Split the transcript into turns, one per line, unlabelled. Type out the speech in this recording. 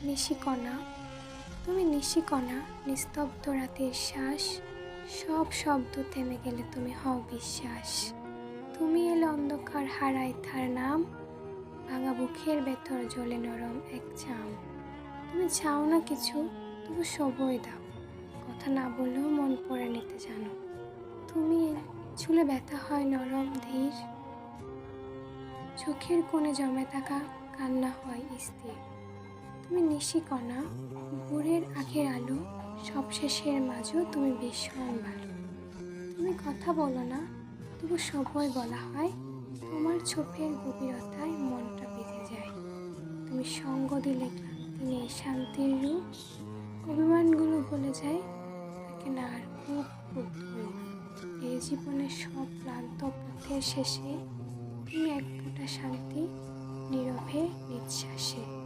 নিশিকণা, তুমি নিশিকণা, নিস্তব্ধ রাতের শ্বাস, সব শব্দ থেমে গেলে তুমি হও বিশ্বাস। তুমি এলে অন্ধকার হারায় তার নাম, ভাঙা বুকের ভেতর জ্বলে নরম এক চাম। তুমি চাও না কিছু, তবু সবই দাও, কথা না বললেও মন পড়ে নিতে জানো। তুমি ছুলে ব্যথা হয় নরম ধীর, চোখের কোণে জমে থাকা কান্না হয় স্থির। তুমি নিশিকণা, ভোরের আখের আলো, সব শেষের মাঝেও তুমি ভীষণ ভালো। তুমি কথা বলো না, তবু সবই বলা হয়, তোমার চোখের গভীরতায় মনটা বেঁধে যায়। তুমি সঙ্গ দিলে ক্লান্তি নেই শান্তির রূপ, অভিমানগুলো ভুলে যায়, থাকে না আর খুব খুব দূর। এই জীবনের সব ক্লান্ত পথের শেষে তুমি এক ফোঁটা শান্তি, নীরবে নিঃশ্বাসে।